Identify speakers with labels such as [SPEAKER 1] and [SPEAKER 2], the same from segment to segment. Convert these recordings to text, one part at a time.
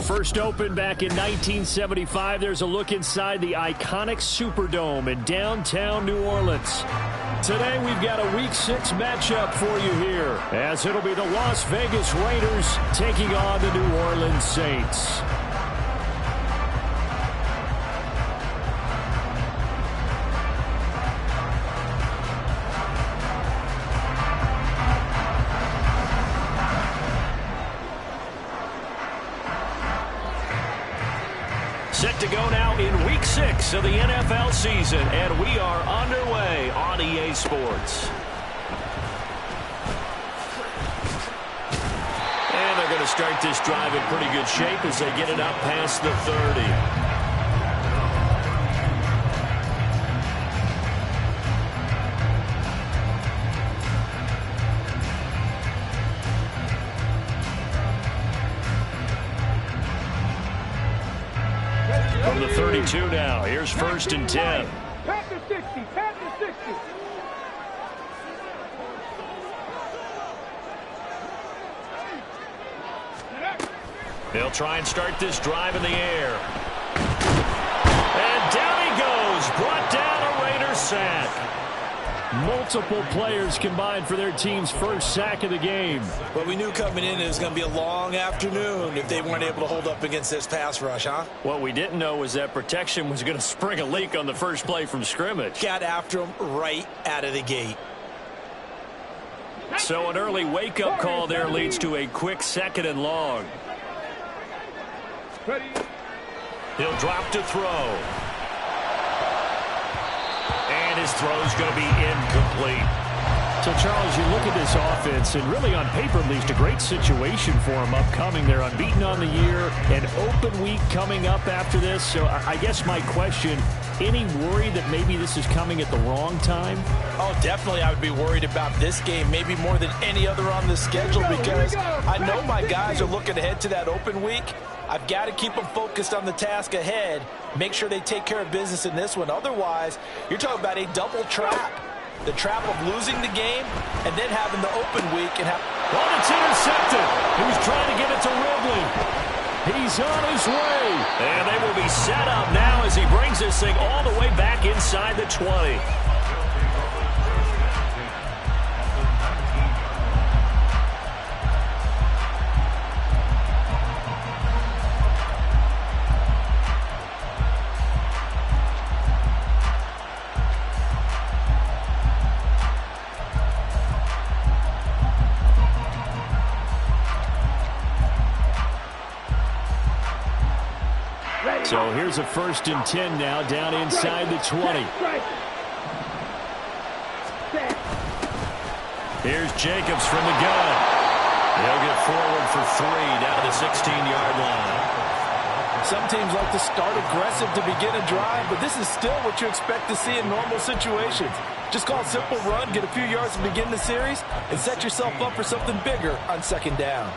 [SPEAKER 1] First opened back in 1975, there's a look inside the iconic Superdome in downtown New Orleans. Today we've got a Week 6 matchup for you here, as it'll be the Las Vegas Raiders taking on the New Orleans Saints. Set to go now in Week 6 of the NFL season, and we are underway on EA Sports. And they're going to start this drive in pretty good shape as they get it up past the 30. From the 32 now, here's 1st and 10.
[SPEAKER 2] Panther 60, Panther 60.
[SPEAKER 1] They'll try and start this drive in the air. And down he goes, brought down a Raiders sack. Multiple players combined for their team's first sack of the game.
[SPEAKER 3] Well, we knew coming in it was going to be a long afternoon if they weren't able to hold up against this pass rush, huh?
[SPEAKER 1] What we didn't know was that protection was going to spring a leak on the first play from scrimmage.
[SPEAKER 3] Got after him right out of the gate.
[SPEAKER 1] So an early wake-up call there leads to a quick 2nd and long. He'll drop to throw. And his throw's going to be incomplete. So, Charles, you look at this offense, and really on paper, at least, a great situation for them upcoming. They're unbeaten on the year, an open week coming up after this. So I guess my question, any worry that maybe this is coming at the wrong time?
[SPEAKER 3] Oh, definitely I would be worried about this game, maybe more than any other on the schedule, because I know my guys are looking ahead to that open week. I've got to keep them focused on the task ahead, make sure they take care of business in this one. Otherwise, you're talking about a double trap. The trap of losing the game and then having the open week. And
[SPEAKER 1] it's intercepted. He was trying to get it to Ridley. He's on his way. And they will be set up now as he brings this thing all the way back inside the 20. So here's a 1st and 10 now, down inside the 20. Here's Jacobs from the gun. He'll get forward for 3 down to the 16-yard line.
[SPEAKER 3] Some teams like to start aggressive to begin a drive, but this is still what you expect to see in normal situations. Just call a simple run, get a few yards to begin the series, and set yourself up for something bigger on 2nd down.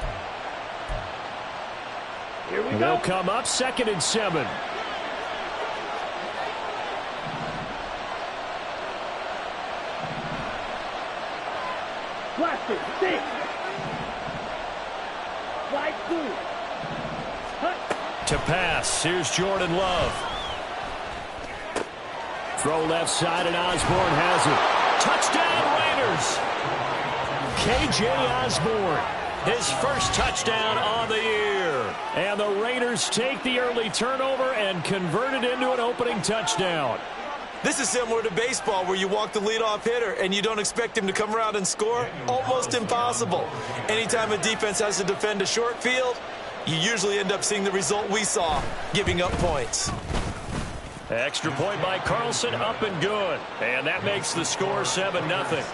[SPEAKER 2] Here we go.
[SPEAKER 1] They'll come up 2nd and 7.
[SPEAKER 2] Plastic, 6. Slide 2.
[SPEAKER 1] To pass, here's Jordan Love. Throw left side, and Osborne has it. Touchdown, Raiders! K.J. Osborne, his first touchdown on the year. And the Raiders take the early turnover and convert it into an opening touchdown.
[SPEAKER 3] This is similar to baseball where you walk the leadoff hitter and you don't expect him to come around and score. Almost impossible. Anytime a defense has to defend a short field, you usually end up seeing the result we saw, giving up points.
[SPEAKER 1] Extra point by Carlson, up and good. And that makes the score 7-0.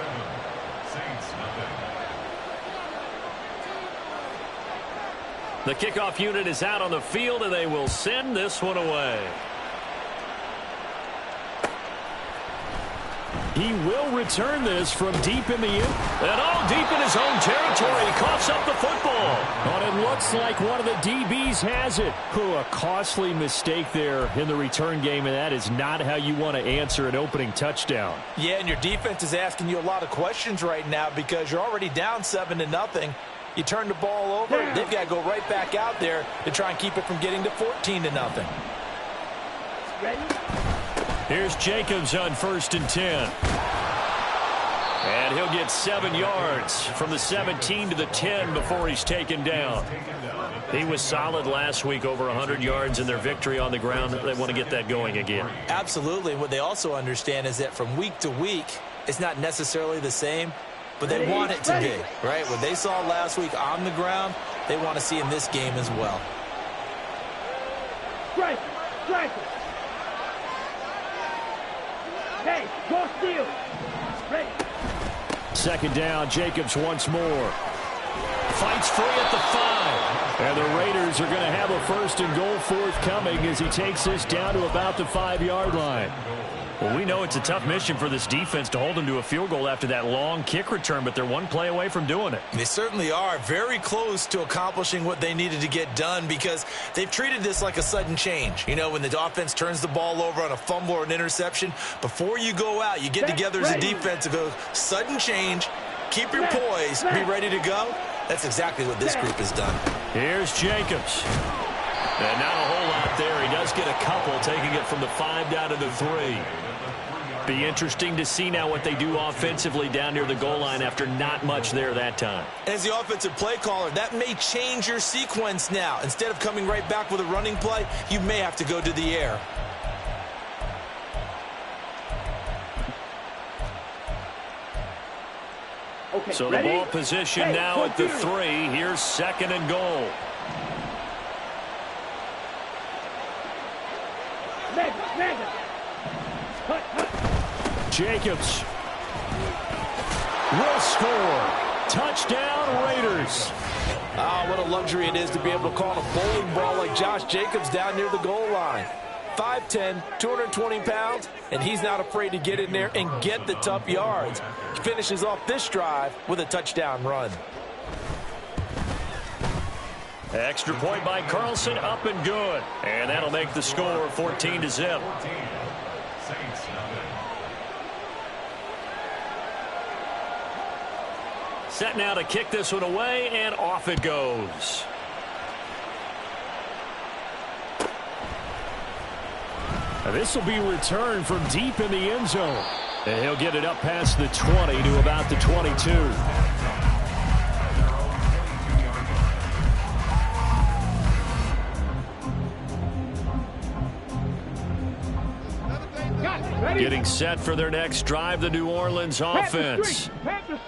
[SPEAKER 1] The kickoff unit is out on the field, and they will send this one away. He will return this from deep in the end. And all deep in his own territory. He coughs up the football. And it looks like one of the DBs has it. A costly mistake there in the return game, and that is not how you want to answer an opening touchdown.
[SPEAKER 3] Yeah, and your defense is asking you a lot of questions right now because you're already down 7-0. You turn the ball over, they've got to go right back out there to try and keep it from getting to 14-0.
[SPEAKER 2] Ready?
[SPEAKER 1] Here's Jacobs on 1st and 10. And he'll get 7 yards from the 17 to the 10 before he's taken down. He was solid last week, over 100 yards in their victory on the ground. They want to get that going again.
[SPEAKER 3] Absolutely. What they also understand is that from week to week, it's not necessarily the same, but they want it to be, right? What they saw last week on the ground, they want to see in this game as well.
[SPEAKER 2] Strike! Strike! Hey, go steal! Ready?
[SPEAKER 1] 2nd down, Jacobs once more. Fights free at the 5. And the Raiders are going to have a 1st and goal forthcoming as he takes this down to about the 5-yard line. Well, we know it's a tough mission for this defense to hold them to a field goal after that long kick return, but they're one play away from doing it.
[SPEAKER 3] They certainly are very close to accomplishing what they needed to get done because they've treated this like a sudden change. You know, when the offense turns the ball over on a fumble or an interception, before you go out, you get together as a defense and go, sudden change, keep your poise, be ready to go. That's exactly what this group has done.
[SPEAKER 1] Here's Jacobs. And not a whole lot there. He does get a couple, taking it from the 5 down to the 3. Be interesting to see now what they do offensively down near the goal line after not much there that time.
[SPEAKER 3] As the offensive play caller, that may change your sequence now. Instead of coming right back with a running play, you may have to go to the air.
[SPEAKER 2] Okay,
[SPEAKER 1] so
[SPEAKER 2] ready?
[SPEAKER 1] the ball position now at the 3. Here's 2nd and goal.
[SPEAKER 2] Mega. Cut.
[SPEAKER 1] Jacobs will score. Touchdown, Raiders.
[SPEAKER 3] Oh, what a luxury it is to be able to call a bowling ball like Josh Jacobs down near the goal line. 5'10", 220 pounds, and he's not afraid to get in there and get the tough yards. He finishes off this drive with a touchdown run.
[SPEAKER 1] Extra point by Carlson, up and good. And that'll make the score 14-0. Set now to kick this one away, and off it goes. This will be returned from deep in the end zone. And he'll get it up past the 20 to about the 22. Getting set for their next drive, the New Orleans offense.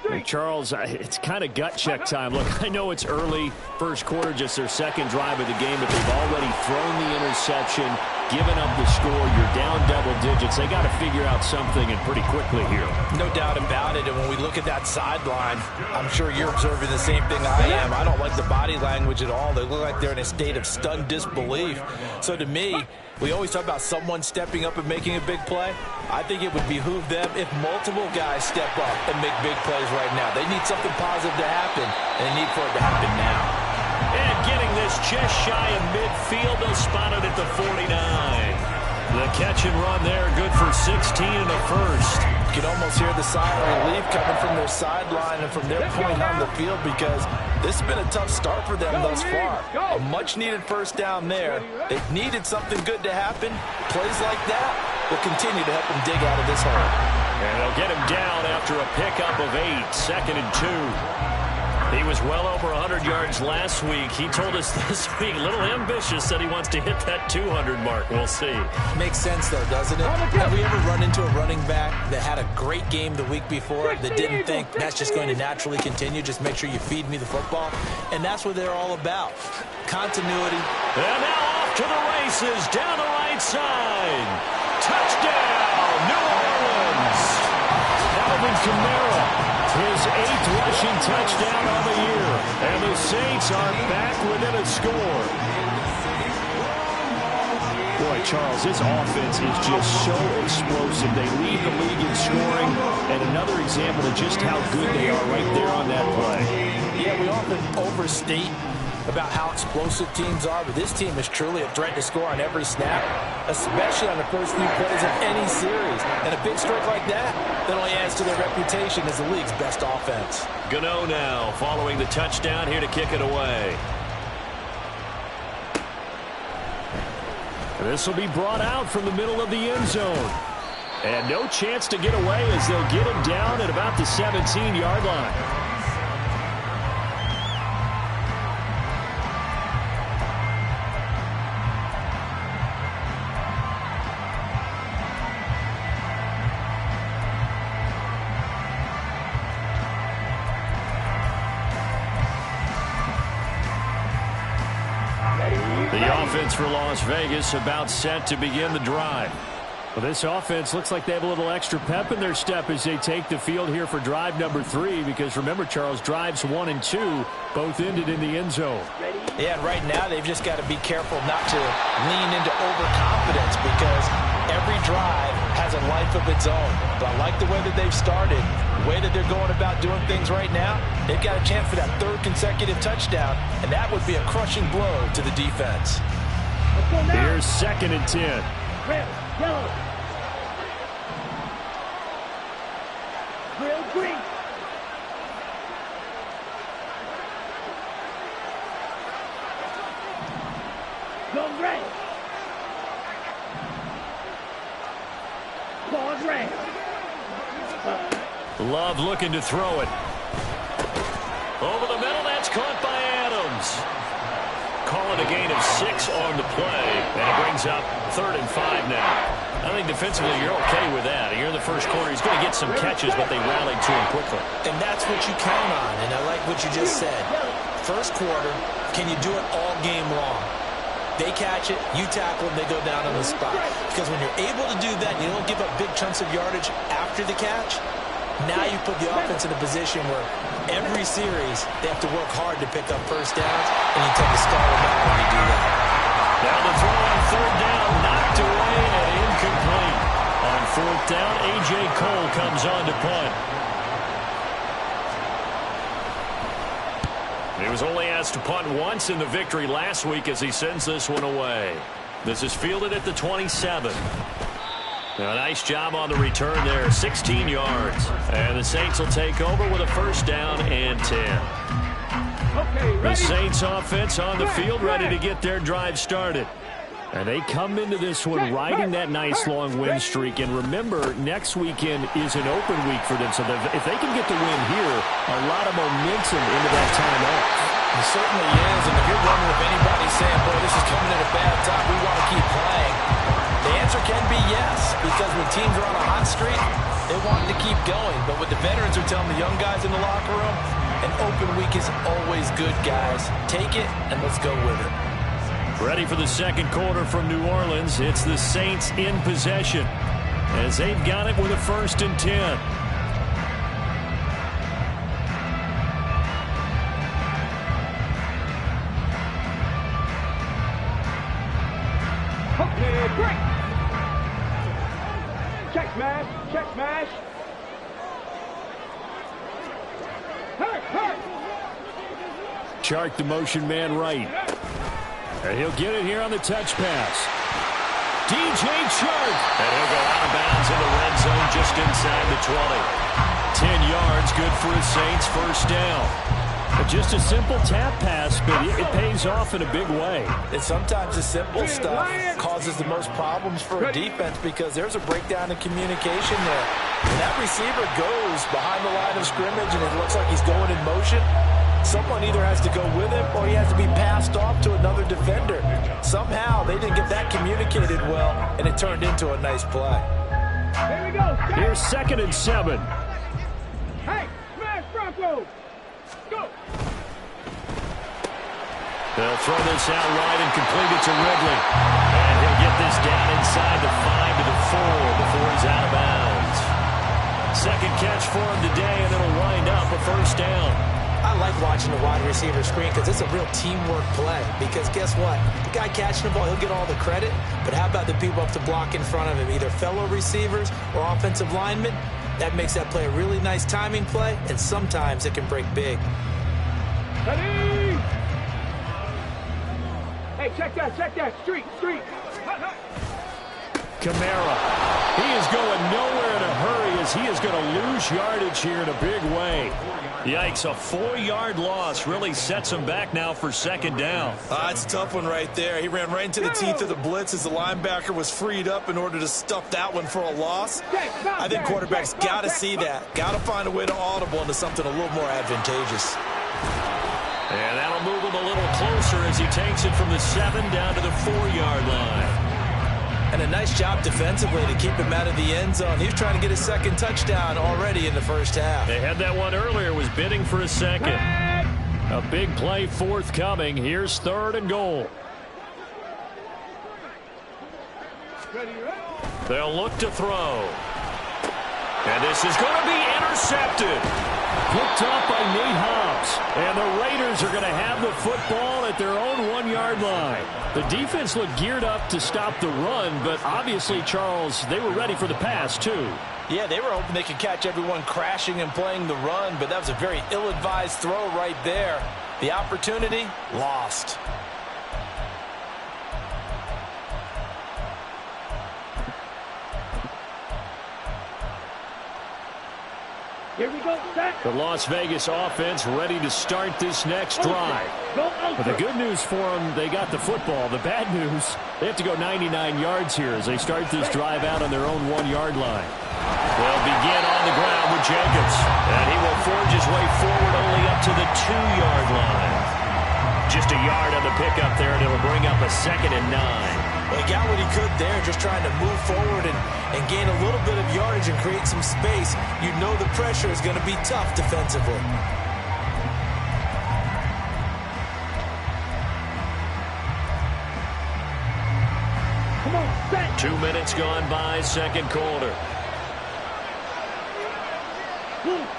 [SPEAKER 1] And Charles, it's kind of gut check time. Look, I know it's early, first quarter, just their 2nd drive of the game, but they've already thrown the interception, given up the score. You're down double digits. They got to figure out something, and pretty quickly here.
[SPEAKER 3] No doubt about it. And when we look at that sideline, I'm sure you're observing the same thing I am. I don't like the body language at all. They look like they're in a state of stunned disbelief. So to me, we always talk about someone stepping up and making a big play. I think it would behoove them if multiple guys step up and make big plays right now. They need something positive to happen, and they need for it to happen now.
[SPEAKER 1] And getting this just shy of midfield, they'll spot it at the 49. The catch and run there, good for 16 and a first.
[SPEAKER 3] You can almost hear the sigh of relief coming from their sideline and from their point on the field because this has been a tough start for them thus far. A much-needed first down there. They've needed something good to happen. Plays like that will continue to help them dig out of this hole.
[SPEAKER 1] And they'll get him down after a pickup of 8, 2nd and 2. He was well over 100 yards last week. He told us this week, a little ambitious, said he wants to hit that 200 mark. We'll see.
[SPEAKER 3] Makes sense, though, doesn't it? Have we ever run into a running back that had a great game the week before that didn't think that's just going to naturally continue? Just make sure you feed me the football. And that's what they're all about. Continuity.
[SPEAKER 1] And now off to the races, down the right side. Touchdown, New Orleans. Alvin Kamara. His 8th rushing touchdown on the year. And the Saints are back within a score. Boy, Charles, this offense is just so explosive. They lead the league in scoring. And another example of just how good they are right there on that play.
[SPEAKER 3] Yeah, we often overstate about how explosive teams are, but this team is truly a threat to score on every snap, especially on the first few plays of any series. And a big stroke like that only adds to their reputation as the league's best offense.
[SPEAKER 1] Gano now following the touchdown here to kick it away. This will be brought out from the middle of the end zone. And no chance to get away as they'll get him down at about the 17-yard line. The offense for Las Vegas about set to begin the drive. Well, this offense looks like they have a little extra pep in their step as they take the field here for drive number 3, because remember, Charles, drives 1 and 2 both ended in the end zone.
[SPEAKER 3] Yeah, and right now they've just got to be careful not to lean into overconfidence, because every drive has a life of its own. But I like the way that they've started, the way that they're going about doing things right now. They've got a chance for that 3rd consecutive touchdown, and that would be a crushing blow to the defense.
[SPEAKER 1] Here's 2nd and 10.
[SPEAKER 2] Red, yellow. Real green. Go red. Pause red.
[SPEAKER 1] Love looking to throw it. Over the middle, that's caught by Adams. Call it a gain of 6 on the play, and it brings up 3rd and 5 now. I think defensively you're okay with that. Here in the first quarter, he's going to get some catches, but they rallied to him quickly.
[SPEAKER 3] And that's what you count on, and I like what you just said. First quarter, can you do it all game long? They catch it, you tackle them, they go down on the spot. Because when you're able to do that, you don't give up big chunks of yardage after the catch. Now you put the offense in a position where every series they have to work hard to pick up first downs, and you tend to stall them out when you do that.
[SPEAKER 1] Now the throw on 3rd down, knocked away and incomplete. On 4th down, A.J. Cole comes on to punt. He was only asked to punt once in the victory last week as he sends this one away. This is fielded at the 27. A nice job on the return there, 16 yards. And the Saints will take over with a 1st down and 10. The Saints offense on the field, ready to get their drive started. And they come into this one riding that nice long win streak. And remember, next weekend is an open week for them. So if they can get the win here, a lot of momentum into that time off.
[SPEAKER 3] It certainly is. And if you're wondering if anybody's saying, boy, this is coming at a bad time, we want to keep playing, the answer can be yes, because when teams are on a hot streak, they want to keep going. But what the veterans are telling the young guys in the locker room, an open week is always good, guys. Take it, and let's go with it.
[SPEAKER 1] Ready for the 2nd quarter from New Orleans. It's the Saints in possession as they've got it with a 1st and 10.
[SPEAKER 2] Okay, break. Check smash, check smash. Hurt.
[SPEAKER 1] Chark the motion man right. And he'll get it here on the touch pass. DJ Chark. And he'll go out of bounds in the red zone just inside the 20. 10 yards, good for the Saints, 1st down. But just a simple tap pass, but it pays off in a big way.
[SPEAKER 3] And sometimes the simple stuff causes the most problems for a defense, because there's a breakdown in communication there. When that receiver goes behind the line of scrimmage and it looks like he's going in motion, someone either has to go with him or he has to be passed off to another defender. Somehow they didn't get that communicated well, and it turned into a nice play.
[SPEAKER 2] Here we go.
[SPEAKER 1] Here's 2nd and 7.
[SPEAKER 2] Hey, smash Bronco. Go.
[SPEAKER 1] They'll throw this out wide and complete it to Ridley. And he'll get this down inside the 5 to the 4 before he's out of bounds. 2nd catch for him today, and it'll wind up a 1st down.
[SPEAKER 3] I like watching the wide receiver screen because it's a real teamwork play. Because guess what? The guy catching the ball, he'll get all the credit. But how about the people up to block in front of him, either fellow receivers or offensive linemen? That makes that play a really nice timing play, and sometimes it can break big.
[SPEAKER 2] Ready? Hey, check that. Street.
[SPEAKER 1] Kamara. He is going nowhere in a hurry as he is going to lose yardage here in a big way. Yikes, a 4-yard loss really sets him back now for second down.
[SPEAKER 3] It's a tough one right there. He ran right into the teeth of the blitz as the linebacker was freed up in order to stuff that one for a loss. I think quarterbacks got to see that. Got to find a way to audible into something a little more advantageous.
[SPEAKER 1] And that'll move him a little closer as he takes it from the 7 down to the 4-yard line.
[SPEAKER 3] And a nice job defensively to keep him out of the end zone. He was trying to get his second touchdown already in the first half.
[SPEAKER 1] They had that one earlier, was bidding for a second. A big play forthcoming. Here's 3rd and goal. They'll look to throw. And this is going to be intercepted. Picked off by Nate Hobbs. And the Raiders are going to have the football at their own 1-yard line. The defense looked geared up to stop the run, but obviously, Charles, they were ready for the pass, too.
[SPEAKER 3] Yeah, they were hoping they could catch everyone crashing and playing the run, but that was a very ill-advised throw right there. The opportunity, lost.
[SPEAKER 2] Here we go, set.
[SPEAKER 1] The Las Vegas offense ready to start this next drive. But the good news for them, they got the football. The bad news, they have to go 99 yards here as they start this drive out on their own 1-yard line. They'll begin on the ground with Jacobs. And he will forge his way forward only up to the 2-yard line. Just a yard on the pickup there, and it'll bring up a 2nd and 9.
[SPEAKER 3] He got what he could there, just trying to move forward and gain a little bit of yardage and create some space. You know the pressure is going to be tough defensively.
[SPEAKER 2] Come on, set.
[SPEAKER 1] 2 minutes gone by, second quarter.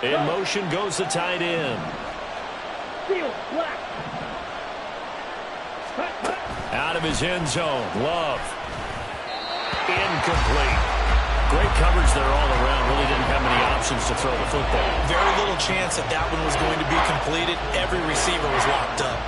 [SPEAKER 1] In motion goes the tight end.
[SPEAKER 2] Field, black.
[SPEAKER 1] Out of his end zone, Love. Incomplete. Great coverage there all around. Really didn't have many options to throw the football.
[SPEAKER 3] Very little chance that that one was going to be completed. Every receiver was locked up.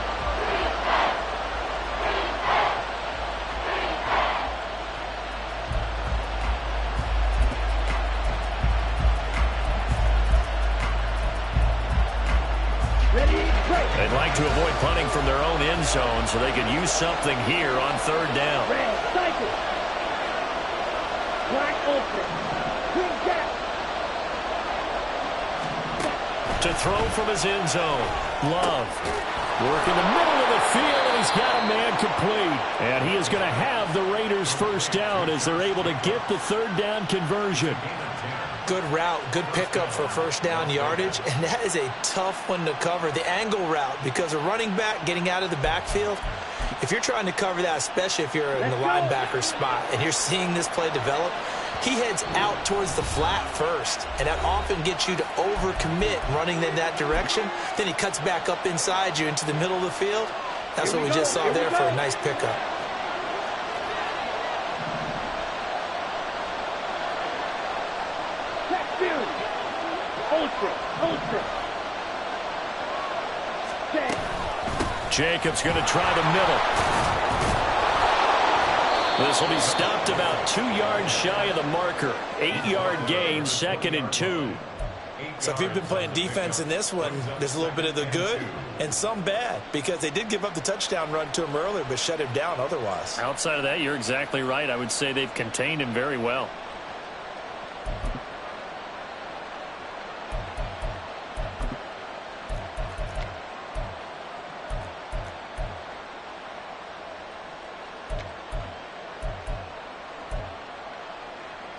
[SPEAKER 1] They'd like to avoid punting from their own end zone so they can use something here on 3rd down.
[SPEAKER 2] Red, cycle. Black open. Green cap.
[SPEAKER 1] To throw from his end zone. Love. Work in the middle of the field, and he's got a man complete. And he is going to have the Raiders first down as they're able to get the 3rd down conversion.
[SPEAKER 3] Good route, good pickup for first down yardage, and that is a tough one to cover. The angle route, because a running back getting out of the backfield, if you're trying to cover that, especially if you're in the linebacker spot and you're seeing this play develop, he heads out towards the flat first, and that often gets you to overcommit running in that direction. Then he cuts back up inside you into the middle of the field. That's what we just saw there for a nice pickup.
[SPEAKER 2] Ultra.
[SPEAKER 1] Jacobs going to try the middle. This will be stopped about 2 yards shy of the marker. 8-yard gain, 2nd and 2.
[SPEAKER 3] So if you've been playing defense in this one, there's a little bit of the good and some bad, because they did give up the touchdown run to him earlier but shut him down otherwise.
[SPEAKER 1] Outside of that, you're exactly right. I would say they've contained him very well.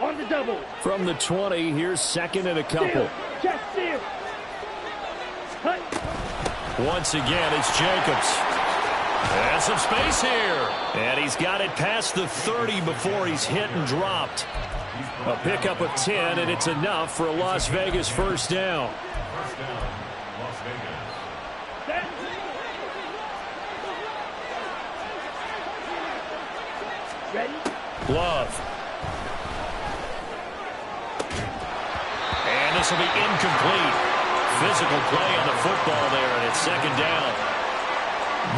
[SPEAKER 2] On the double.
[SPEAKER 1] From the 20, here's 2nd and a couple.
[SPEAKER 2] Just steal.
[SPEAKER 1] Once again, it's Jacobs. And some space here. And he's got it past the 30 before he's hit and dropped. A pickup of 10, and it's enough for a Las Vegas first down.
[SPEAKER 2] Ready?
[SPEAKER 1] Love. And this will be incomplete. Physical play on the football there, and it's 2nd down.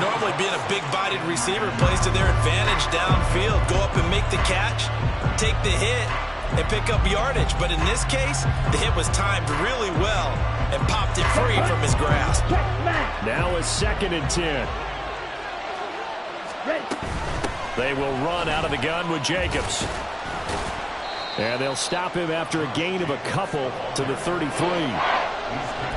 [SPEAKER 3] Normally being a big-bodied receiver plays to their advantage downfield. Go up and make the catch, take the hit, and pick up yardage. But in this case, the hit was timed really well and popped it free from his grasp.
[SPEAKER 1] Now a 2nd and 10. They will run out of the gun with Jacobs. And they'll stop him after a gain of a couple to the 33.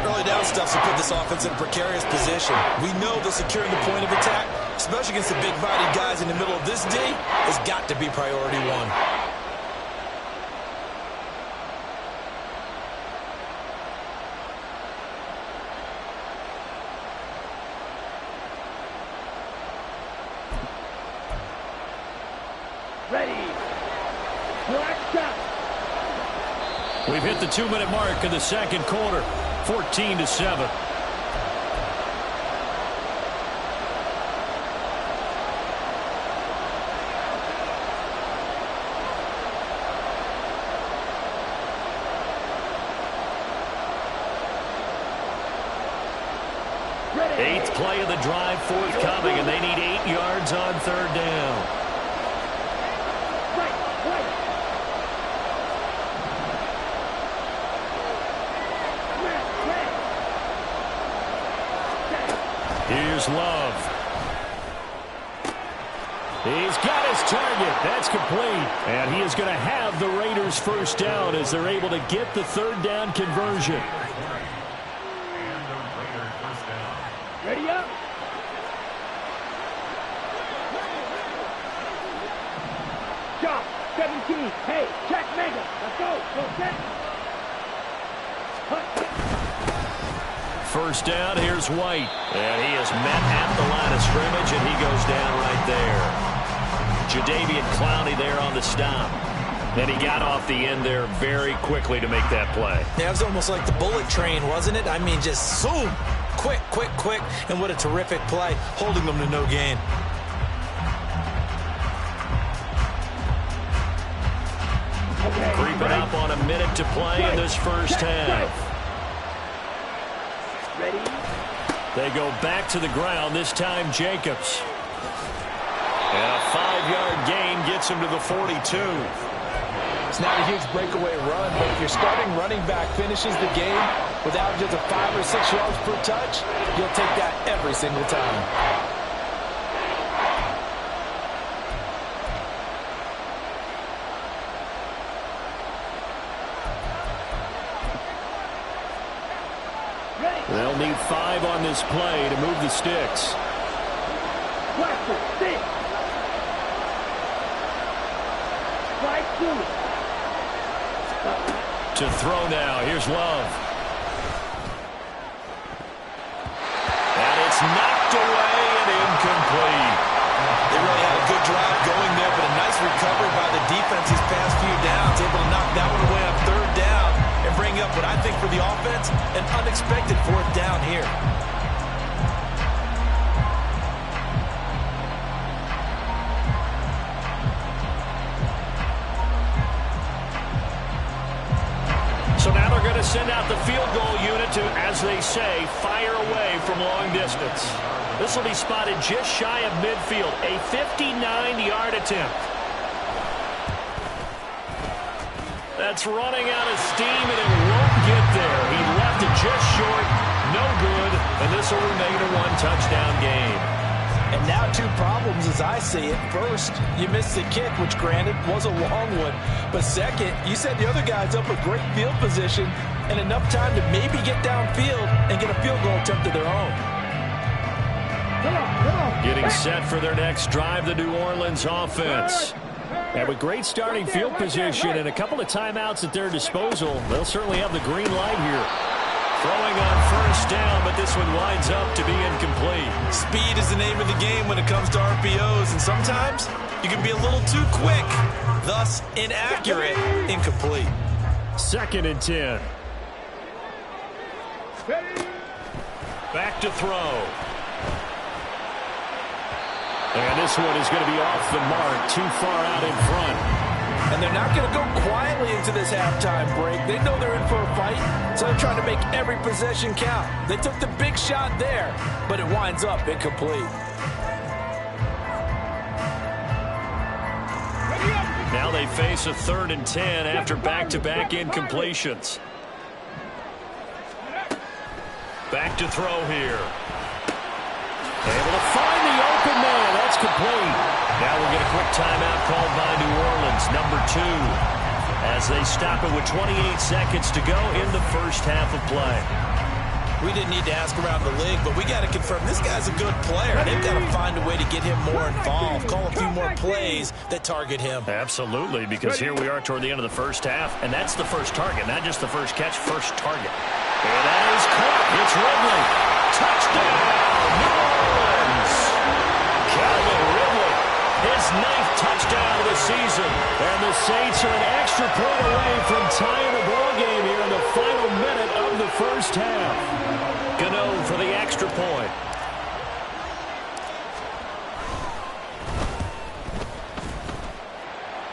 [SPEAKER 3] Early down stuff to put this offense in a precarious position. We know that securing the point of attack, especially against the big-bodied guys in the middle of this D, has got to be priority one.
[SPEAKER 2] Ready. Black shot.
[SPEAKER 1] We've hit the 2-minute mark in the 2nd quarter. 14-7. Eighth play of the drive forthcoming, and they need 8 yards on 3rd down. Here's Love. He's got his target. That's complete. And he is going to have the Raiders' 1st down as they're able to get the 3rd down conversion.
[SPEAKER 2] Ready up. Job 17. Hey, Jack Mega. Let's go. Go set.
[SPEAKER 1] 1st down, here's White. And he is met at the line of scrimmage, and he goes down right there. Jadeveon Clowney there on the stop. And he got off the end there very quickly to make that play.
[SPEAKER 3] Yeah, it was almost like the bullet train, wasn't it? I mean, just zoom. Quick, quick, quick. And what a terrific play, holding them to no gain.
[SPEAKER 1] Creeping up on a minute to play in this 1st half.
[SPEAKER 2] Ready.
[SPEAKER 1] They go back to the ground, this time Jacobs. And a 5-yard gain gets him to the 42.
[SPEAKER 3] It's not a huge breakaway run, but if your starting running back finishes the game with averages of 5 or 6 yards per touch, you'll take that every single time.
[SPEAKER 1] They'll need 5 on this play to move the sticks.
[SPEAKER 2] Blaster, 6. Strike 2.
[SPEAKER 1] To throw now. Here's Love. And it's knocked away and incomplete.
[SPEAKER 3] They really had a good drive going there, but a nice recovery by the defense these past few downs. Able to knock that one away on 3rd down and bring up what I think for the offense, an unexpected 4th down here.
[SPEAKER 1] So now they're going to send out the field goal unit to, as they say, fire away from long distance. This will be spotted just shy of midfield, a 59-yard attempt. That's running out of steam, and it won't get there. He left it just short, no good, and this will remain a 1-touchdown game.
[SPEAKER 3] And now 2 problems as I see it. First, you missed the kick, which granted was a long one. But second, you set the other guys up with great field position and enough time to maybe get downfield and get a field goal attempt of their own.
[SPEAKER 1] Getting set for their next drive, the New Orleans offense. And with great starting field position and a couple of timeouts at their disposal, they'll certainly have the green light here. Throwing on 1st down, but this one winds up to be incomplete.
[SPEAKER 3] Speed is the name of the game when it comes to RPOs, and sometimes you can be a little too quick, thus inaccurate, incomplete.
[SPEAKER 1] 2nd and 10. Back to throw. And this one is going to be off the mark, too far out in front.
[SPEAKER 3] And they're not going to go quietly into this halftime break. They know they're in for a fight, so they're trying to make every possession count. They took the big shot there, but it winds up incomplete.
[SPEAKER 1] Now they face a 3rd and 10 after back-to-back incompletions. Back to throw here. Able to find the open man. That's complete. Now we'll get a quick timeout called by New Orleans, number 2, as they stop it with 28 seconds to go in the first half of play.
[SPEAKER 3] We didn't need to ask around the league, but we got to confirm this guy's a good player. They've got to find a way to get him more involved, call a few more plays that target him. Absolutely, because here we are toward the end of the first half, and that's the first target, not just the first catch, first target. And that is caught. It's Ridley. Touchdown, New Orleans. Calvin Ridley, his 9th touchdown of the season. And the Saints are an extra point away from tying the ball game here in the final minute of the first half. Gano for the extra point.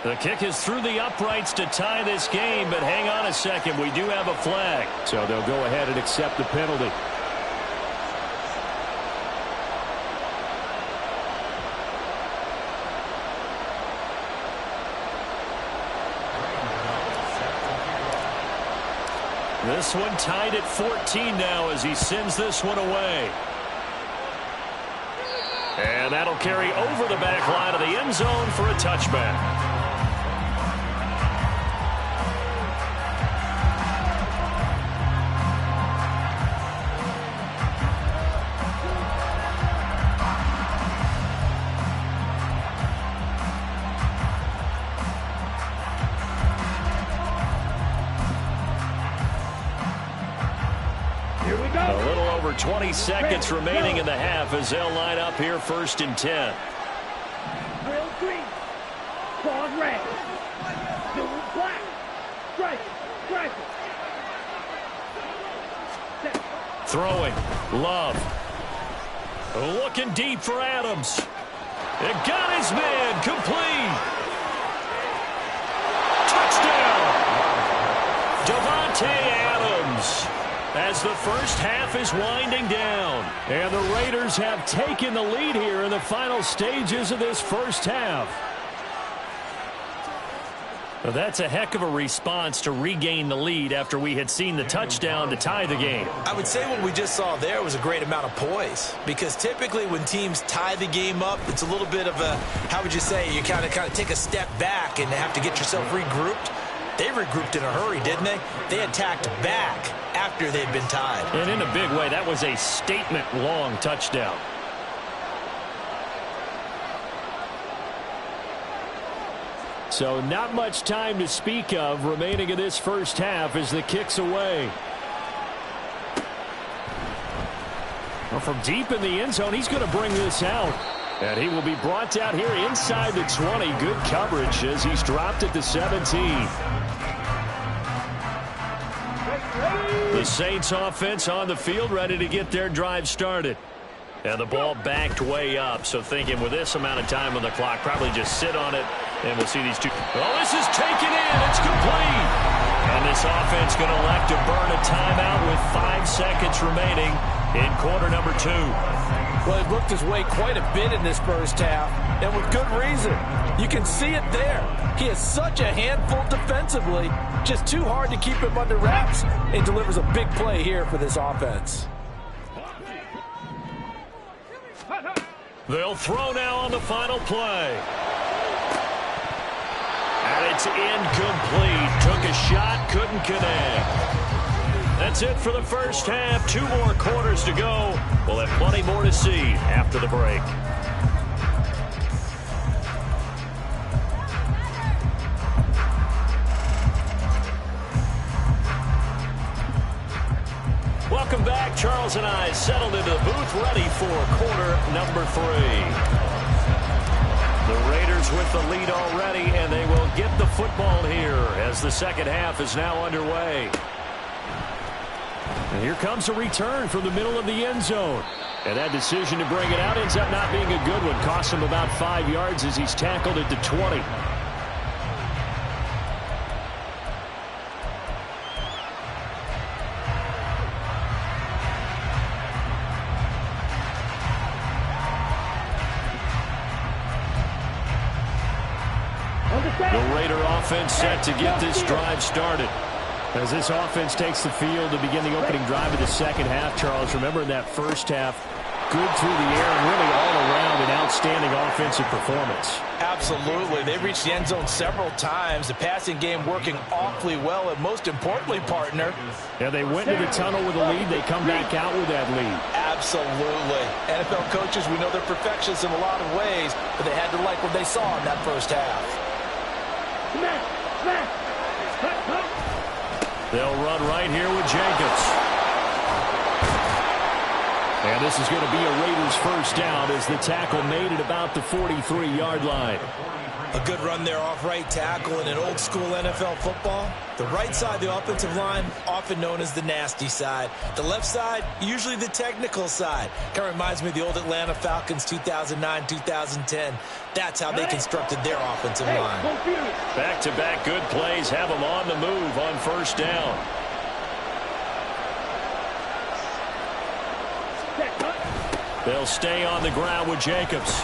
[SPEAKER 3] The kick is through the uprights to tie this game, but hang on a second. We do have a flag.
[SPEAKER 2] So they'll go ahead and accept the penalty.
[SPEAKER 1] This one tied at 14 now as he sends this one away. And that'll carry over the back line of the end zone for a touchback. A little over 20 seconds remaining in the half as they'll line up here 1st and 10.
[SPEAKER 2] Real green. Pause red. Blue black. Strike. Strike.
[SPEAKER 1] Throwing. Love. Looking deep for Adams. It got his man. Complete. Touchdown. Davante Adams. As the first half is winding down. And the Raiders have taken the lead here in the final stages of this first half. Well, that's a heck of a response to regain the lead after we had seen the touchdown to tie the game.
[SPEAKER 3] I would say what we just saw there was a great amount of poise, because typically when teams tie the game up, it's a little bit of a, how would you say, you kind of take a step back and have to get yourself regrouped. They regrouped in a hurry, didn't they? They attacked back after they'd been tied.
[SPEAKER 1] And in a big way, that was a statement-long touchdown. So not much time to speak of remaining in this first half as the kick's away. Well, from deep in the end zone, he's going to bring this out. And he will be brought out here inside the 20. Good coverage as he's dropped at the 17. The Saints offense on the field, ready to get their drive started. And the ball backed way up, so thinking with this amount of time on the clock, probably just sit on it, and we'll see these two. Oh, this is taken in. It's complete. And this offense going to elect to burn a timeout with 5 seconds remaining in quarter number 2.
[SPEAKER 3] Well, he looked his way quite a bit in this first half, and with good reason. You can see it there. He is such a handful defensively, just too hard to keep him under wraps, and delivers a big play here for this offense.
[SPEAKER 1] They'll throw now on the final play. And it's incomplete. Took a shot, couldn't connect. That's it for the first half. 2 more quarters to go. We'll have plenty more to see after the break. Welcome back. Charles and I settled into the booth, ready for quarter number 3. The Raiders with the lead already, and they will get the football here as the second half is now underway. And here comes a return from the middle of the end zone. And that decision to bring it out ends up not being a good one. Costs him about 5 yards as he's tackled at the 20. The Raider offense set to get this drive started. As this offense takes the field to begin the opening drive of the second half, Charles, remember in that first half, good through the air and really all around an outstanding offensive performance.
[SPEAKER 3] Absolutely. They reached the end zone several times. The passing game working awfully well, and most importantly, partner.
[SPEAKER 1] Yeah, they went to the tunnel with a lead. They come back out with that lead.
[SPEAKER 3] Absolutely. NFL coaches, we know they're perfectionists in a lot of ways, but they had to like what they saw in that first half.
[SPEAKER 1] They'll run right here with Jacobs. And this is going to be a Raiders first down as the tackle made at about the 43-yard line.
[SPEAKER 3] A good run there off right tackle in an old-school NFL football. The right side of the offensive line, often known as the nasty side. The left side, usually the technical side. Kind of reminds me of the old Atlanta Falcons 2009-2010. That's how they constructed their offensive line.
[SPEAKER 1] Back-to-back good plays have them on the move on first down. They'll stay on the ground with Jacobs.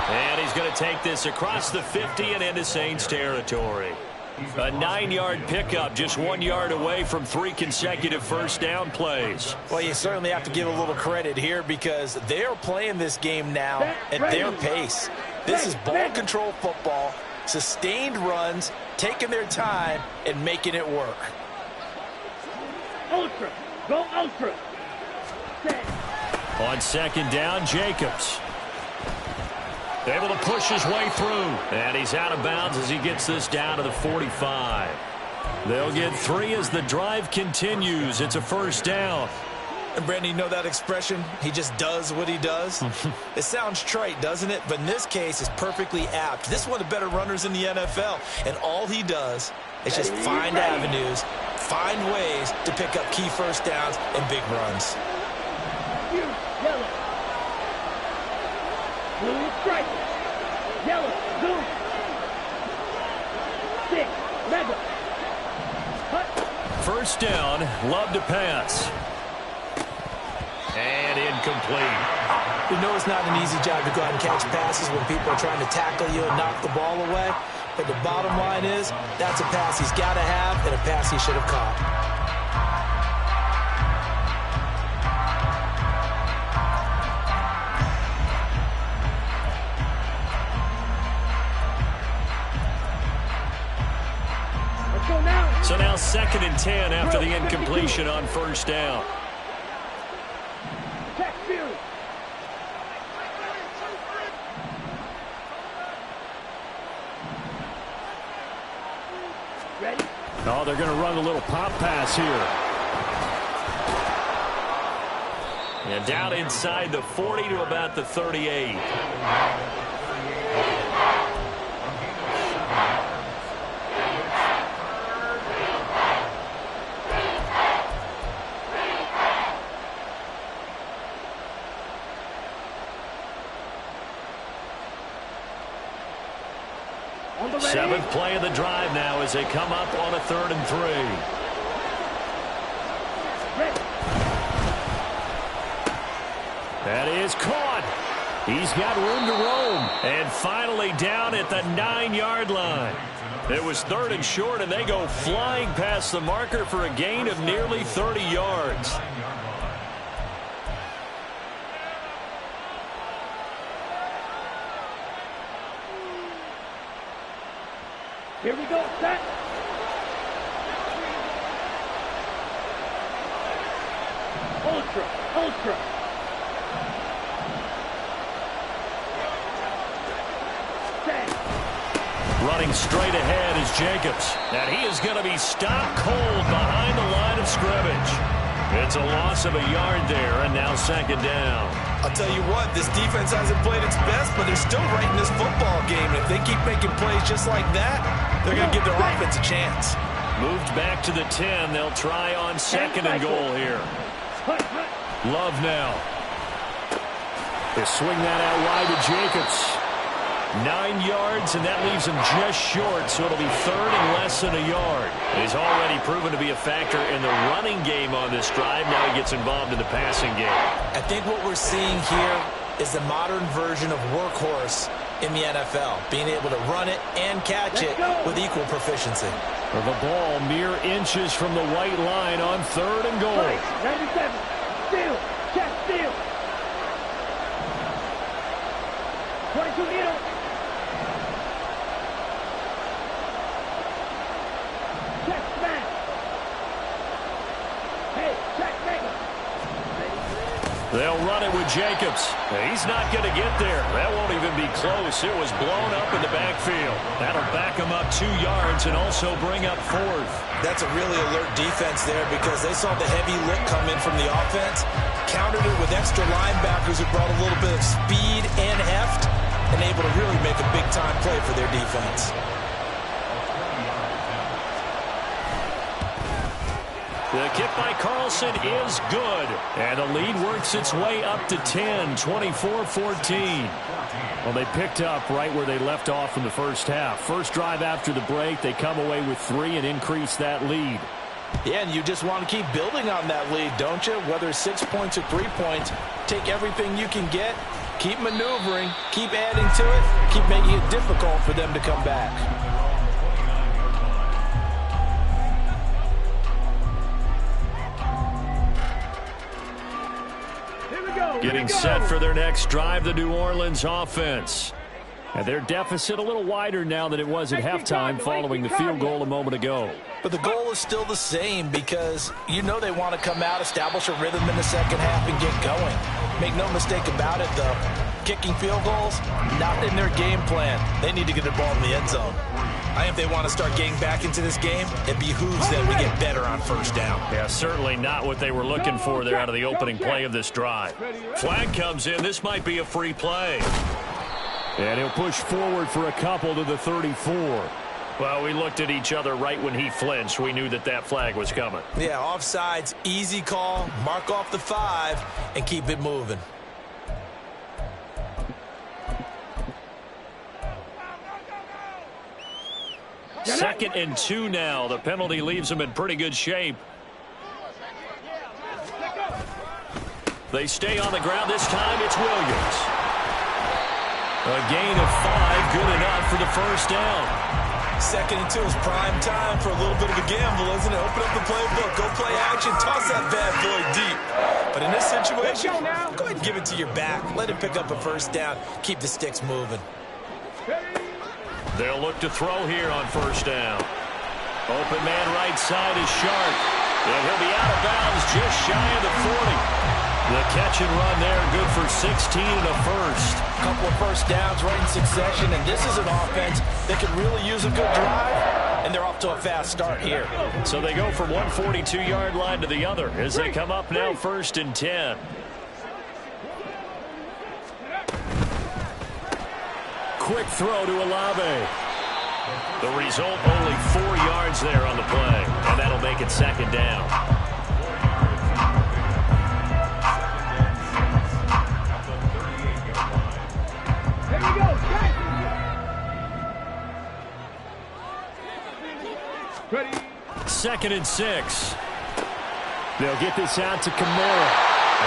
[SPEAKER 1] And he's going to take this across the 50 and into Saints territory. A 9-yard pickup, just 1 yard away from 3 consecutive first down plays.
[SPEAKER 3] Well, you certainly have to give a little credit here because they are playing this game now at their pace. This is ball control football, sustained runs, taking their time, and making it work.
[SPEAKER 2] Ultra. Go ultra.
[SPEAKER 1] On second down, Jacobs. Able to push his way through. And he's out of bounds as he gets this down to the 45. They'll get 3 as the drive continues. It's a first down.
[SPEAKER 3] And, Brandon, you know that expression? He just does what he does? It sounds trite, doesn't it? But in this case, it's perfectly apt. This is one of the better runners in the NFL. And all he does is just find avenues, find ways to pick up key first downs and big runs.
[SPEAKER 2] Yellow. Blue strike. Yellow. Blue. 6. Mega.
[SPEAKER 1] First down. Love to pass. And incomplete.
[SPEAKER 3] You know it's not an easy job to go out and catch passes when people are trying to tackle you and knock the ball away. But the bottom line is that's a pass he's got to have and a pass he should have caught.
[SPEAKER 1] So now 2nd and 10 after the incompletion on first down.
[SPEAKER 2] Ready?
[SPEAKER 1] Oh, they're going to run a little pop pass here. And down inside the 40 to about the 38. Seventh play of the drive now as they come up on a 3rd and 3. That is caught. He's got room to roam. And finally down at the 9-yard line. It was 3rd and short, and they go flying past the marker for a gain of nearly 30 yards.
[SPEAKER 2] Here we go, set. Ultra, ultra. Set.
[SPEAKER 1] Running straight ahead is Jacobs. And he is going to be stopped cold behind the line of scrimmage. It's a loss of a yard there, and now 2nd down.
[SPEAKER 3] I'll tell you what, this defense hasn't played its best, but they're still right in this football game. And if they keep making plays just like that, they're going to give their offense a chance.
[SPEAKER 1] Moved back to the 10. They'll try on 2nd and goal here. Love now. They swing that out wide to Jacobs. 9 yards, and that leaves him just short, so it'll be 3rd and less than a yard. He's already proven to be a factor in the running game on this drive. Now he gets involved in the passing game.
[SPEAKER 3] I think what we're seeing here is the modern version of workhorse in the NFL, being able to run it and catch it with equal proficiency.
[SPEAKER 1] The ball mere inches from the white line on 3rd and goal.
[SPEAKER 2] 97, steal, check, steal. 22 needle. Check, smash. Hey, check, mega.
[SPEAKER 1] They'll run it with Jacobs. He's not going to get there. That won't even be close. It was blown up in the backfield. That'll back him up 2 yards and also bring up 4th.
[SPEAKER 3] That's a really alert defense there because they saw the heavy look come in from the offense, countered it with extra linebackers who brought a little bit of speed and heft, and able to really make a big-time play for their defense.
[SPEAKER 1] The kick by Carlson is good. And the lead works its way up to 10, 24-14. Well, they picked up right where they left off in the first half. First drive after the break, they come away with 3 and increase that lead.
[SPEAKER 3] Yeah, and you just want to keep building on that lead, don't you? Whether it's 6 points or 3 points, take everything you can get, keep maneuvering, keep adding to it, keep making it difficult for them to come back.
[SPEAKER 1] Getting set for their next drive, the New Orleans offense. And their deficit a little wider now than it was at halftime following the field goal a moment ago.
[SPEAKER 3] But the goal is still the same because you know they want to come out, establish a rhythm in the second half, and get going. Make no mistake about it, though. Kicking field goals, not in their game plan. They need to get the ball in the end zone. I think if they want to start getting back into this game, it behooves them to get better on first down.
[SPEAKER 1] Yeah, certainly not what they were looking for there out of the opening play of this drive. Flag comes in. This might be a free play. And he'll push forward for a couple to the 34. Well, we looked at each other right when he flinched. We knew that that flag was coming.
[SPEAKER 3] Yeah, offsides, easy call, mark off the 5, and keep it moving.
[SPEAKER 1] Second and 2 now. The penalty leaves them in pretty good shape. They stay on the ground. This time it's Williams. A gain of 5, good enough for the first down.
[SPEAKER 3] 2nd and 2 is prime time for a little bit of a gamble, isn't it? Open up the playbook, go play action, toss that bad boy deep. But in this situation, go ahead and give it to your back. Let him pick up a first down. Keep the sticks moving.
[SPEAKER 1] They'll look to throw here on first down. Open man right side is Sharp. And he'll be out of bounds just shy of the 40. The catch and run there, good for 16 and a first.
[SPEAKER 3] A couple of first downs right in succession, and this is an offense that could really use a good drive, and they're off to a fast start here.
[SPEAKER 1] So they go from one 42-yard line to the other as they come up now 1st and 10. Quick throw to Olave. The result, only 4 yards there on the play, and that'll make it 2nd down.
[SPEAKER 2] Here we go, ready.
[SPEAKER 1] 2nd and 6. They'll get this out to Kamara.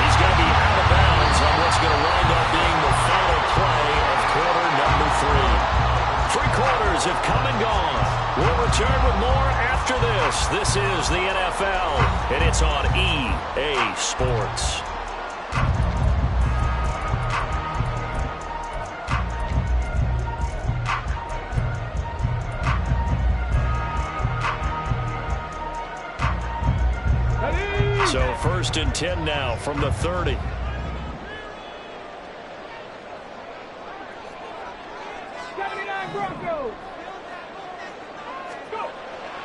[SPEAKER 1] He's going to be out of bounds on what's going to wind up being the final play of quarter number 3. 3 quarters have come and gone. We'll return with more after this. This is the NFL, and it's on EA Sports. So 1st and 10 now from the 30.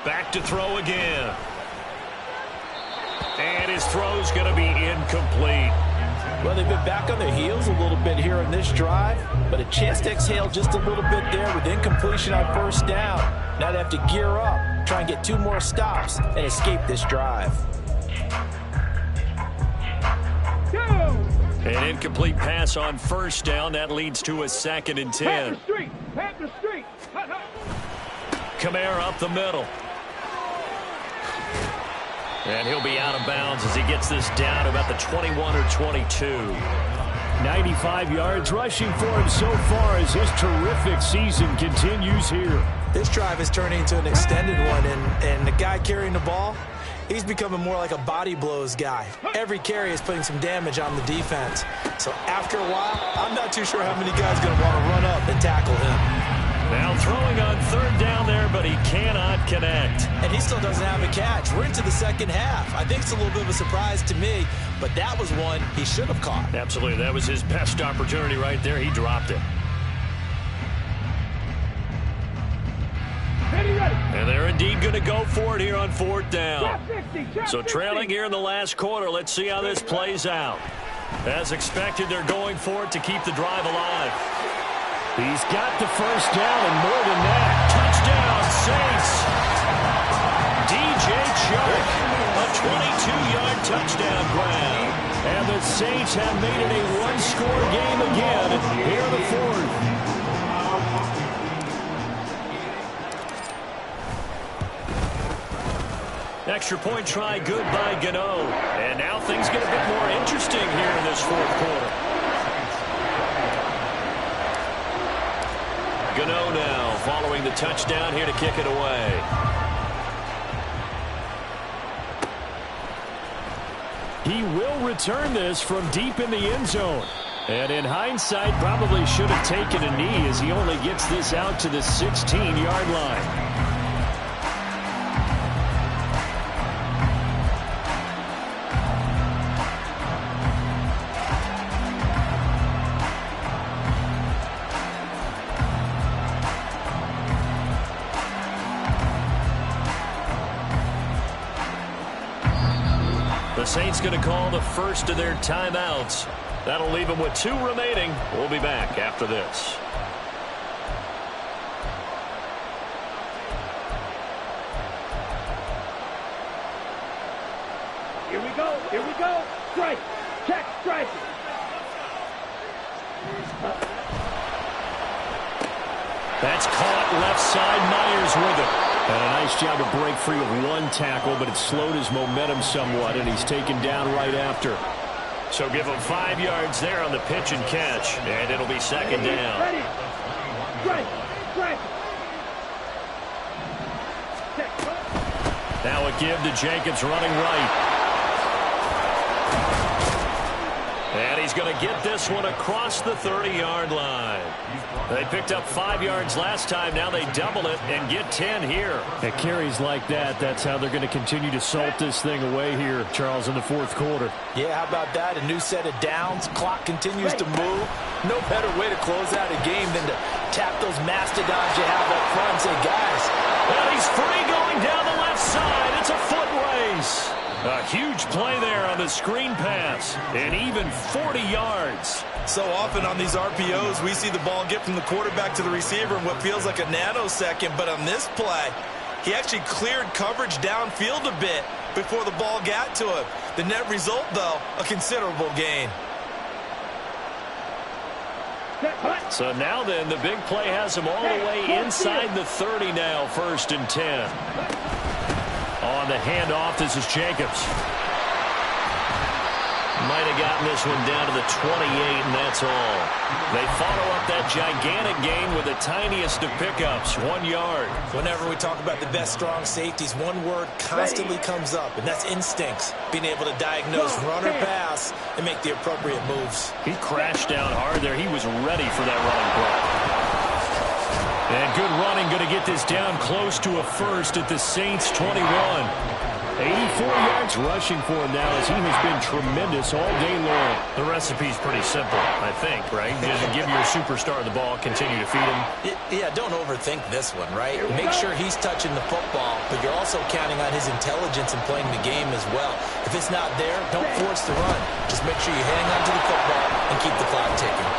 [SPEAKER 1] Back to throw again. And his throw's going to be incomplete.
[SPEAKER 3] Well, they've been back on their heels a little bit here in this drive, but a chance to exhale just a little bit there with incompletion on first down. Now they have to gear up, try and get 2 more stops, and escape this drive.
[SPEAKER 1] An incomplete pass on first down. That leads to a 2nd and 10. Kamara up the middle. And he'll be out of bounds as he gets this down about the 21 or 22. 95 yards rushing for him so far as his terrific season continues here.
[SPEAKER 3] This drive is turning into an extended one, and the guy carrying the ball, he's becoming more like a body blows guy. Every carry is putting some damage on the defense. So after a while, I'm not too sure how many guys are going to want to run up and tackle him.
[SPEAKER 1] Now throwing on third down there, but he cannot connect.
[SPEAKER 3] And he still doesn't have a catch. We're into the second half. I think it's a little bit of a surprise to me, but that was one he should have caught.
[SPEAKER 1] Absolutely. That was his best opportunity right there. He dropped it. And they're indeed going to go for it here on fourth down. So trailing here in the last quarter. Let's see how this plays out. As expected, they're going for it to keep the drive alive. He's got the first down and more than that. Touchdown, Saints. DJ Chark, a 22-yard touchdown grab. And the Saints have made it a one-score game again here in the fourth. Extra point try good by Gano. And now things get a bit more interesting here in this fourth quarter. Gano now following the touchdown here to kick it away. He will return this from deep in the end zone. And in hindsight, probably should have taken a knee as he only gets this out to the 16-yard line. The Saints going to call the first of their timeouts. That'll leave them with 2 remaining. We'll be back after this.
[SPEAKER 2] Here we go. Here we go. Strike. Check. Strike.
[SPEAKER 1] That's caught left side. Myers with it. And a nice job to break free with one tackle, but it slowed his momentum somewhat, and he's taken down right after. So give him 5 yards there on the pitch and catch, and it'll be second down.
[SPEAKER 2] Ready. Strike. Strike.
[SPEAKER 1] Now a give to Jacobs running right. And he's going to get this one across the 30-yard line. They picked up 5 yards last time. Now they double it and get 10 here. At carries like that, that's how they're going to continue to salt this thing away here, Charles, in the fourth quarter.
[SPEAKER 3] Yeah, how about that? A new set of downs. Clock continues to move. No better way to close out a game than to tap those mastodons you have up front and say, guys.
[SPEAKER 1] And he's free going down the left side. It's a foot race. A huge play there on the screen pass, and even 40 yards.
[SPEAKER 3] So often on these RPOs, we see the ball get from the quarterback to the receiver in what feels like a nanosecond, but on this play, he actually cleared coverage downfield a bit before the ball got to him. The net result, though, a considerable gain.
[SPEAKER 1] So now then, the big play has him all the way inside the 30 now, 1st and 10. On the handoff, this is Jacobs. Might have gotten this one down to the 28, and that's all. They follow up that gigantic gain with the tiniest of pickups, 1 yard.
[SPEAKER 3] Whenever we talk about the best strong safeties, one word constantly comes up, and that's instincts. Being able to diagnose run or pass and make the appropriate moves.
[SPEAKER 1] He crashed down hard there. He was ready for that running play. And good running, going to get this down close to a first at the Saints 21. 84 yards rushing for him now as he has been tremendous all day long. The recipe's pretty simple, I think, right? Just give your superstar the ball, continue to feed him.
[SPEAKER 3] Yeah, don't overthink this one, right? Make sure he's touching the football, but you're also counting on his intelligence in playing the game as well. If it's not there, don't force the run. Just make sure you hang on to the football and keep the clock ticking.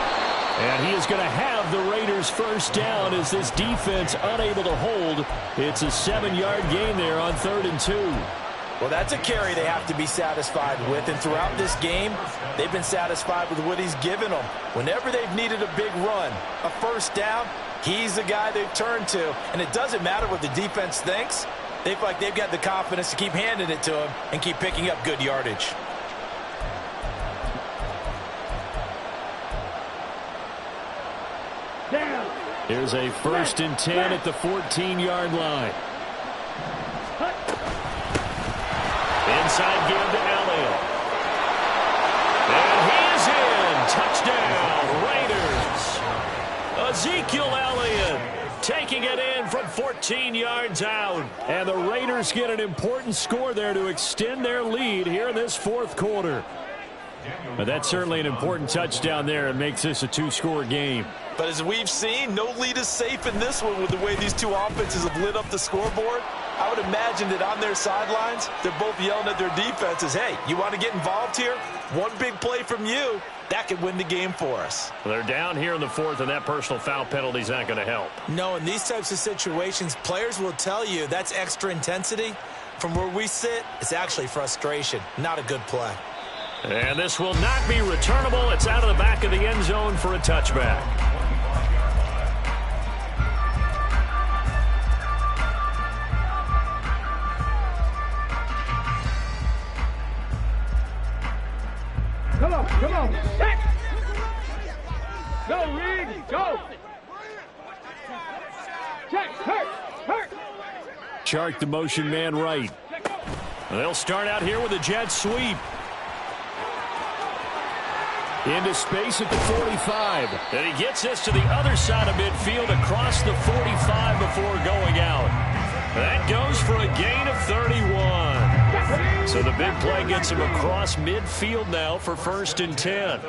[SPEAKER 1] And he is going to have the Raiders first down as this defense unable to hold. It's a 7-yard gain there on 3rd and 2.
[SPEAKER 3] Well, that's a carry they have to be satisfied with. And throughout this game, they've been satisfied with what he's given them. Whenever they've needed a big run, a first down, he's the guy they've turned to. And it doesn't matter what the defense thinks. They feel like they've got the confidence to keep handing it to him and keep picking up good yardage.
[SPEAKER 1] Here's a 1st and 10 at the 14-yard line. Inside give to Elliott. And he's in. Touchdown, Raiders. Ezekiel Elliott taking it in from 14 yards out. And the Raiders get an important score there to extend their lead here in this 4th quarter. But that's certainly an important touchdown there. It makes this a 2-score game.
[SPEAKER 3] But as we've seen, no lead is safe in this one with the way these two offenses have lit up the scoreboard. I would imagine that on their sidelines, they're both yelling at their defenses, hey, you want to get involved here? One big play from you, that could win the game for us.
[SPEAKER 1] Well, they're down here in the 4th, and that personal foul penalty is not going to help.
[SPEAKER 3] No, in these types of situations, players will tell you that's extra intensity. From where we sit, it's actually frustration, not a good play.
[SPEAKER 1] And this will not be returnable. It's out of the back of the end zone for a touchback.
[SPEAKER 2] Come on. Check. Go, Riggs, go. Check, hurt.
[SPEAKER 1] Chark the motion man right. They'll start out here with a jet sweep. Into space at the 45. And he gets this to the other side of midfield across the 45 before going out. That goes for a gain of 31. So the big play gets him across midfield now for 1st and 10.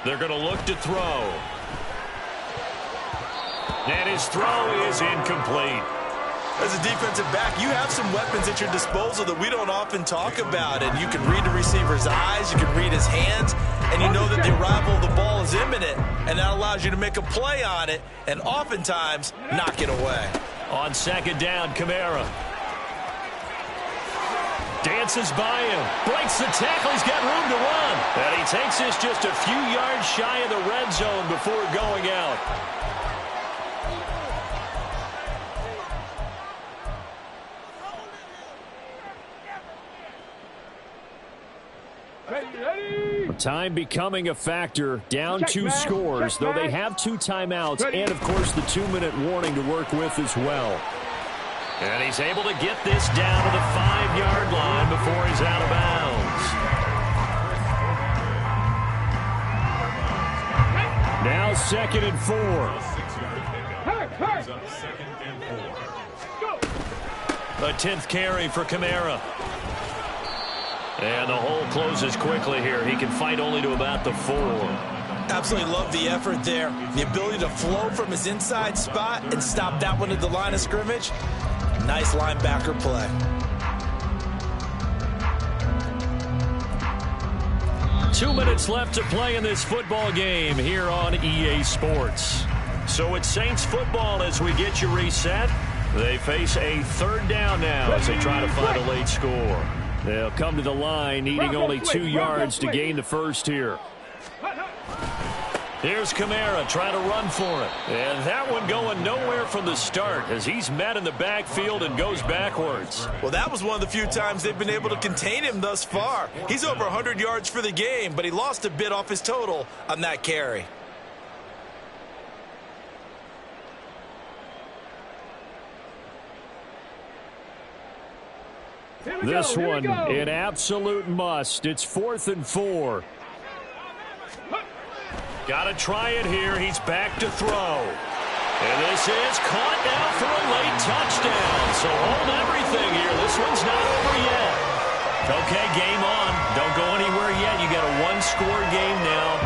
[SPEAKER 1] They're going to look to throw. And his throw is incomplete.
[SPEAKER 3] As a defensive back, you have some weapons at your disposal that we don't often talk about. And you can read the receiver's eyes, you can read his hands, and you know that the arrival of the ball is imminent. And that allows you to make a play on it and oftentimes knock it away.
[SPEAKER 1] On 2nd down, Kamara. Dances by him. Breaks the tackle. He's got room to run. And he takes this just a few yards shy of the red zone before going out. Time becoming a factor. Down 2 scores, though they have 2 timeouts and, of course, the 2-minute warning to work with as well. And he's able to get this down to the 5-yard line before he's out of bounds. Now 2nd and 4. A 10th carry for Kamara. And the hole closes quickly here. He can fight only to about the 4.
[SPEAKER 3] Absolutely love the effort there. The ability to flow from his inside spot and stop that one at the line of scrimmage. Nice linebacker play.
[SPEAKER 1] 2 minutes left to play in this football game here on EA Sports. So it's Saints football as we get you reset. They face a 3rd down now as they try to find a late score. They'll come to the line needing only 2 yards to gain the 1st here. Here's Kamara trying to run for it. And that one going nowhere from the start as he's met in the backfield and goes backwards.
[SPEAKER 3] Well, that was one of the few times they've been able to contain him thus far. He's over 100 yards for the game, but he lost a bit off his total on that carry.
[SPEAKER 1] This one, an absolute must. It's 4th and 4. Got to try it here. He's back to throw. And this is caught now for a late touchdown. So hold everything here. This one's not over yet. Okay, game on. Don't go anywhere yet. You got a 1-score game now.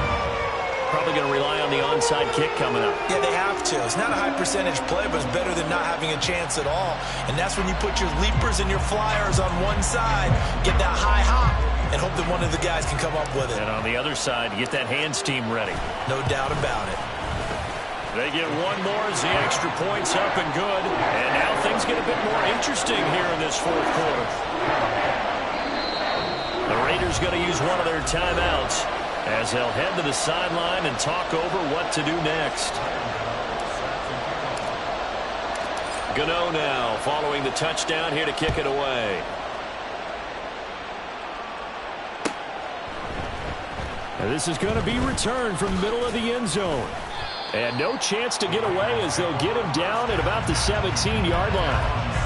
[SPEAKER 1] Probably going to rely on the onside kick coming up.
[SPEAKER 3] Yeah, they have to. It's not a high percentage play, but it's better than not having a chance at all. And that's when you put your leapers and your flyers on one side, get that high hop, and hope that one of the guys can come up with it.
[SPEAKER 1] And on the other side, get that hands team ready.
[SPEAKER 3] No doubt about it.
[SPEAKER 1] They get one more as the extra point's up and good. And now things get a bit more interesting here in this 4th quarter. The Raiders going to use one of their timeouts as they'll head to the sideline and talk over what to do next. Gano now following the touchdown here to kick it away. And this is going to be returned from the middle of the end zone. And no chance to get away as they'll get him down at about the 17-yard line.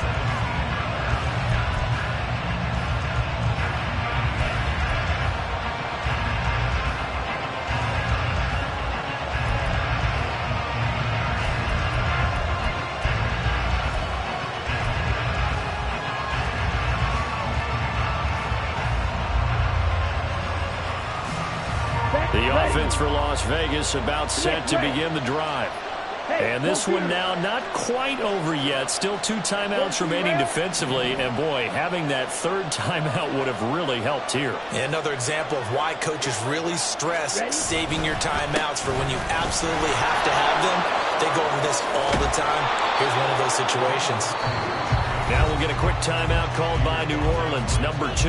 [SPEAKER 1] The offense for Las Vegas about set to begin the drive. And this one now not quite over yet. Still 2 timeouts remaining defensively. And, boy, having that third timeout would have really helped here.
[SPEAKER 3] Another example of why coaches really stress saving your timeouts for when you absolutely have to have them. They go over this all the time. Here's one of those situations.
[SPEAKER 1] Now we'll get a quick timeout called by New Orleans, number 2.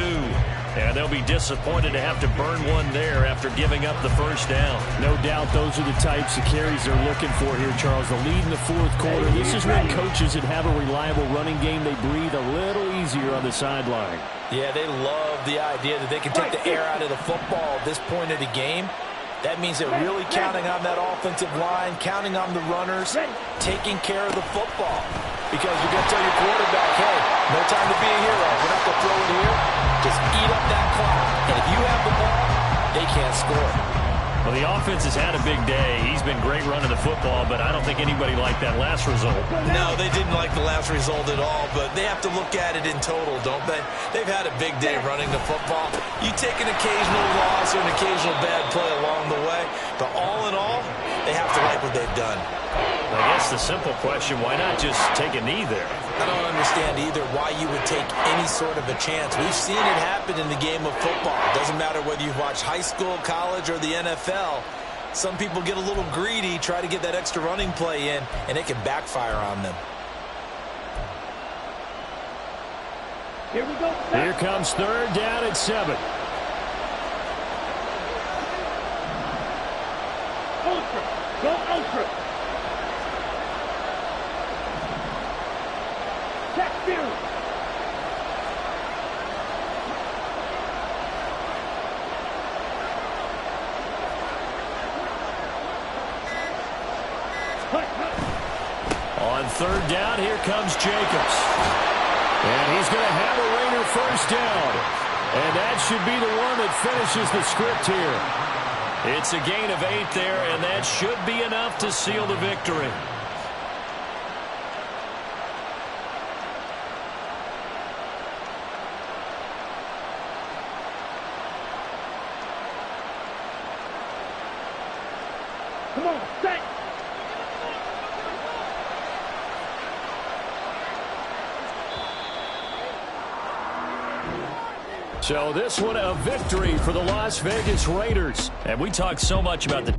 [SPEAKER 1] And they'll be disappointed to have to burn one there after giving up the first down.
[SPEAKER 2] No doubt those are the types of carries they're looking for here, Charles. The lead in the fourth quarter. This is when coaches that have a reliable running game, they breathe a little easier on the sideline.
[SPEAKER 3] Yeah, they love the idea that they can take the air out of the football at this point of the game. That means they're really counting on that offensive line, counting on the runners, taking care of the football. Because you're going to tell your quarterback, hey, no time to be a hero. We're not going to throw it here. Just eat up that clock. And if you have the ball, they can't score.
[SPEAKER 1] Well, the offense has had a big day. He's been great running the football, but I don't think anybody liked that last result.
[SPEAKER 3] No, they didn't like the last result at all, but they have to look at it in total, don't they? They've had a big day running the football. You take an occasional loss or an occasional bad play along the way, but all in all, they have to like what they've done.
[SPEAKER 1] I guess the simple question, why not just take a knee there?
[SPEAKER 3] I don't understand either why you would take any sort of a chance. We've seen it happen in the game of football. It doesn't matter whether you watch high school, college, or the NFL. Some people get a little greedy, try to get that extra running play in, and it can backfire on them.
[SPEAKER 2] Here we go.
[SPEAKER 1] Here comes third down at 7.
[SPEAKER 2] Ultra. Go ultra. Check Fury.
[SPEAKER 1] On third down, here comes Jacobs. And he's going to have a Raider first down. And that should be the one that finishes the script here. It's a gain of 8 there, and that should be enough to seal the victory.
[SPEAKER 2] Come on, set.
[SPEAKER 1] So this one a victory for the Las Vegas Raiders. And we talked so much about the